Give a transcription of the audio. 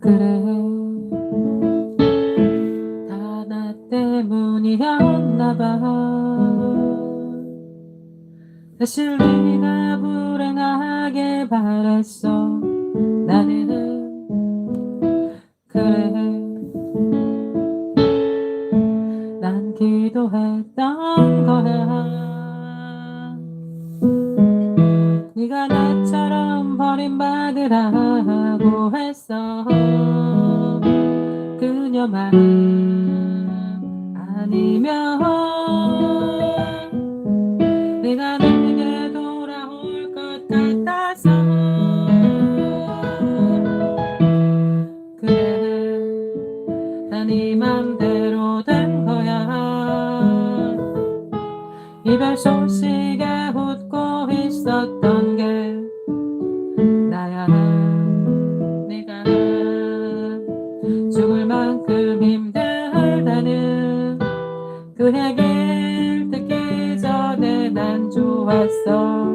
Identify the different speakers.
Speaker 1: 그래 다 나 때문이었나봐. 사실 네가 불행하게 바랬어. 나는 그래 난 기도했던 거야. 네가 나처럼 버림받으라고 했어. 그녀만 아니면 내가 내게 돌아올 것 같아서. 그래 다 네 맘대로 된 거야. 이별 소식에 웃고 있었던 게 나야. 내가 죽을 만큼 힘들다는 그 얘기를 듣기 전에 난 좋았어.